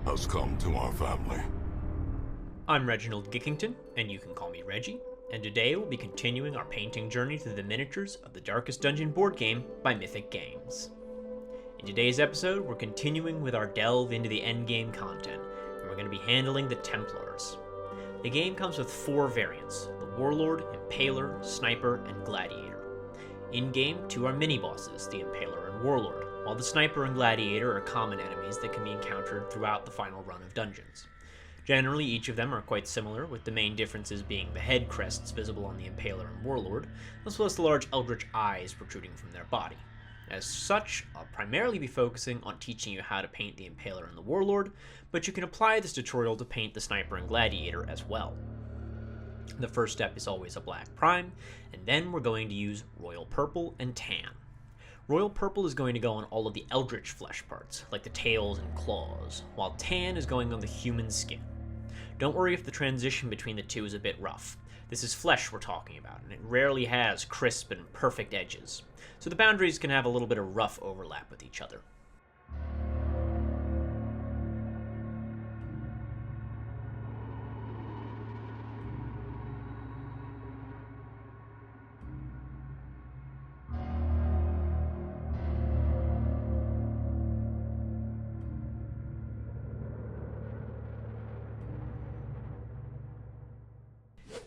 has come to our family. I'm Reginald Gickington, and you can call me Reggie, and today we'll be continuing our painting journey through the miniatures of the Darkest Dungeon board game by Mythic Games. In today's episode, we're continuing with our delve into the endgame content, and we're going to be handling the Templars. The game comes with 4 variants: the Warlord, Impaler, Sniper, and Gladiator. In-game, 2 are mini-bosses, the Impaler and Warlord, while the Sniper and Gladiator are common enemies that can be encountered throughout the final run of dungeons. Generally, each of them are quite similar, with the main differences being the head crests visible on the Impaler and Warlord, as well as the large eldritch eyes protruding from their body. As such, I'll primarily be focusing on teaching you how to paint the Impaler and the Warlord, but you can apply this tutorial to paint the Sniper and Gladiator as well. The first step is always a black prime, and then we're going to use Royal Purple and Tan. Royal Purple is going to go on all of the eldritch flesh parts, like the tails and claws, while Tan is going on the human skin. Don't worry if the transition between the two is a bit rough. This is flesh we're talking about, and it rarely has crisp and perfect edges, so the boundaries can have a little bit of rough overlap with each other.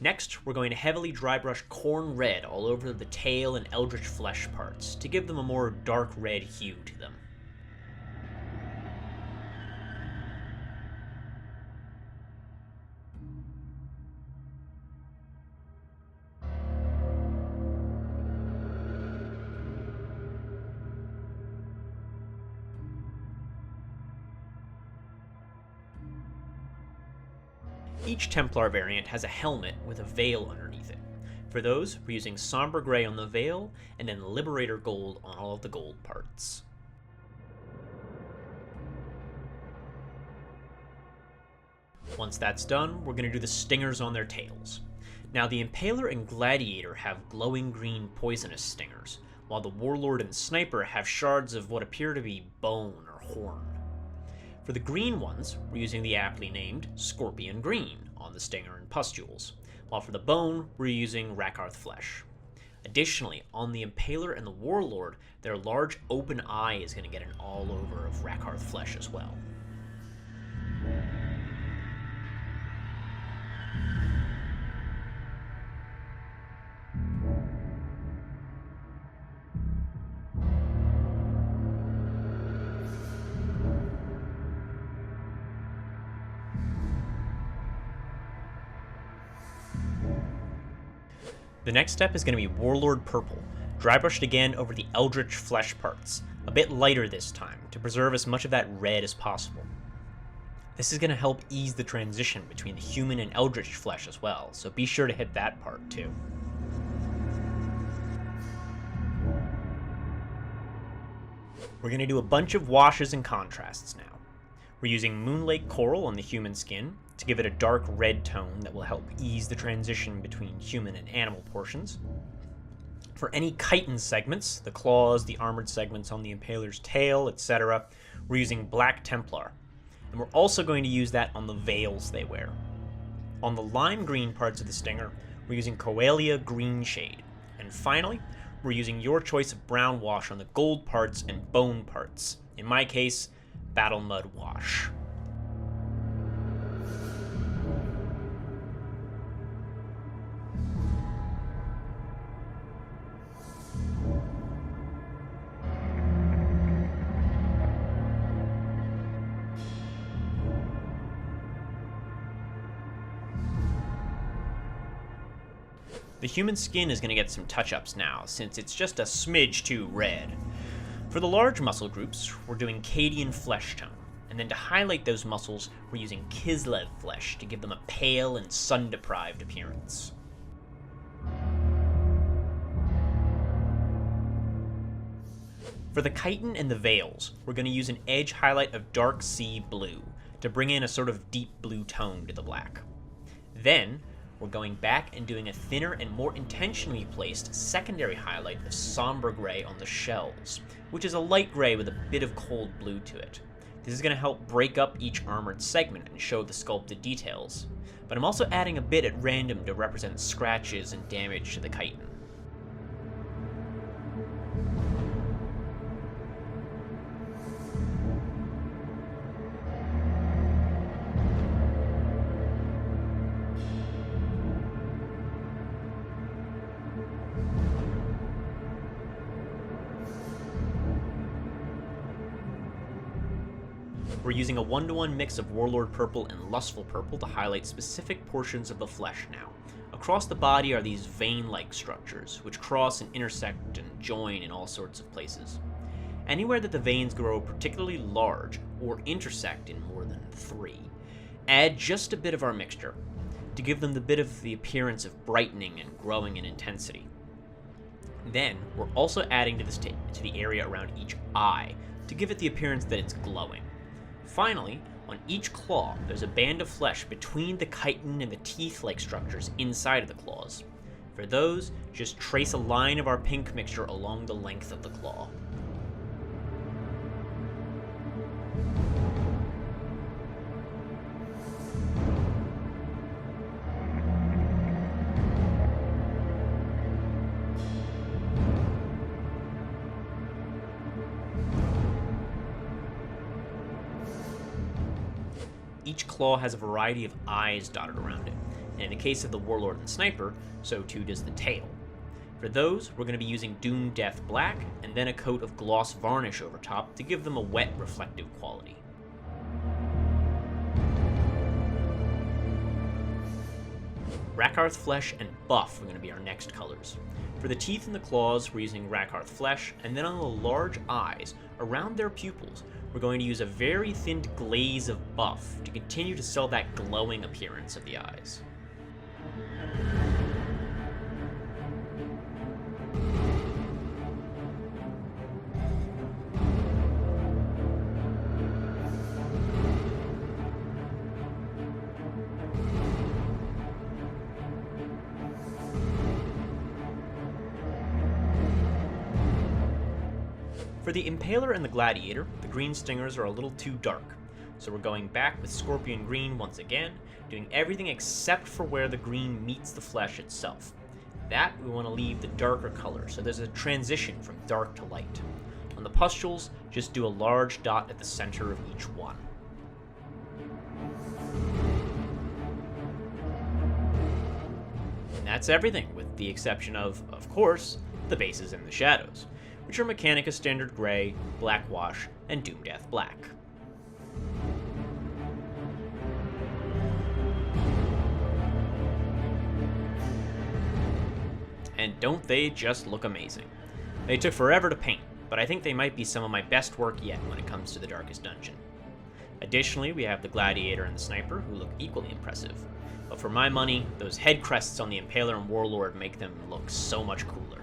Next, we're going to heavily dry brush corn red all over the tail and eldritch flesh parts to give them a more dark red hue to them. Each Templar variant has a helmet with a veil underneath it. For those, we're using Somber Gray on the veil, and then Liberator Gold on all of the gold parts. Once that's done, we're going to do the stingers on their tails. Now, the Impaler and Gladiator have glowing green poisonous stingers, while the Warlord and Sniper have shards of what appear to be bone or horn. For the green ones, we're using the aptly named Scorpion Green on the stinger and pustules, while for the bone, we're using Rakarth Flesh. Additionally, on the Impaler and the Warlord, their large open eye is going to get an all-over of Rakarth Flesh as well. The next step is going to be Warlord Purple, dry brushed again over the eldritch flesh parts, a bit lighter this time, to preserve as much of that red as possible. This is going to help ease the transition between the human and eldritch flesh as well, so be sure to hit that part too. We're going to do a bunch of washes and contrasts now. We're using Moonlake Coral on the human skin to give it a dark red tone that will help ease the transition between human and animal portions. For any chitin segments, the claws, the armored segments on the Impaler's tail, etc., we're using Black Templar. And we're also going to use that on the veils they wear. On the lime green parts of the stinger, we're using Coelia Green Shade. And finally, we're using your choice of brown wash on the gold parts and bone parts. In my case, Battle Mud Wash. The human skin is going to get some touch-ups now, since it's just a smidge too red. For the large muscle groups, we're doing Cadian Flesh Tone, and then to highlight those muscles, we're using Kislev Flesh to give them a pale and sun-deprived appearance. For the chitin and the veils, we're going to use an edge highlight of Dark Sea Blue to bring in a sort of deep blue tone to the black. Then, we're going back and doing a thinner and more intentionally placed secondary highlight of Somber Gray on the shells, which is a light gray with a bit of cold blue to it. This is going to help break up each armored segment and show the sculpted details, but I'm also adding a bit at random to represent scratches and damage to the chitin. We're using a 1-to-1 mix of Warlord Purple and Lustful Purple to highlight specific portions of the flesh now. Across the body are these vein-like structures, which cross and intersect and join in all sorts of places. Anywhere that the veins grow particularly large or intersect in more than 3, add just a bit of our mixture to give them the bit of the appearance of brightening and growing in intensity. Then, we're also adding to this to the area around each eye to give it the appearance that it's glowing. Finally, on each claw, there's a band of flesh between the chitin and the teeth-like structures inside of the claws. For those, just trace a line of our pink mixture along the length of the claw. Each claw has a variety of eyes dotted around it, and in the case of the Warlord and Sniper, so too does the tail. For those, we're going to be using Doom Death Black, and then a coat of gloss varnish over top to give them a wet, reflective quality. Rakarth Flesh and Buff are going to be our next colors. For the teeth and the claws, we're using Rakarth Flesh, and then on the large eyes, around their pupils, we're going to use a very thinned glaze of buff to continue to sell that glowing appearance of the eyes. For the Impaler and the Gladiator, the green stingers are a little too dark, so we're going back with Scorpion Green once again, doing everything except for where the green meets the flesh itself. That we want to leave the darker color, so there's a transition from dark to light. On the pustules, just do a large dot at the center of each one. And that's everything, with the exception of course, the bases and the shadows, which are Mechanica Standard Gray, Black Wash, and Doom Death Black. And don't they just look amazing? They took forever to paint, but I think they might be some of my best work yet when it comes to the Darkest Dungeon. Additionally, we have the Gladiator and the Sniper, who look equally impressive. But for my money, those head crests on the Impaler and Warlord make them look so much cooler.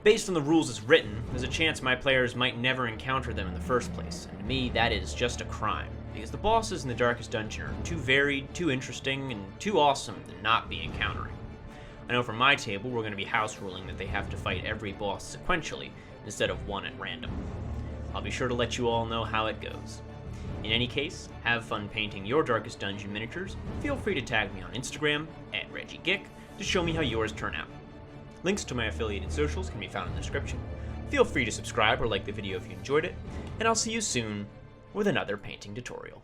Based on the rules as written, there's a chance my players might never encounter them in the first place, and to me that is just a crime, because the bosses in the Darkest Dungeon are too varied, too interesting, and too awesome to not be encountering. I know for my table we're going to be house ruling that they have to fight every boss sequentially, instead of one at random. I'll be sure to let you all know how it goes. In any case, have fun painting your Darkest Dungeon miniatures. Feel free to tag me on Instagram, @ReggieGick, to show me how yours turn out. Links to my affiliated socials can be found in the description. Feel free to subscribe or like the video if you enjoyed it, and I'll see you soon with another painting tutorial.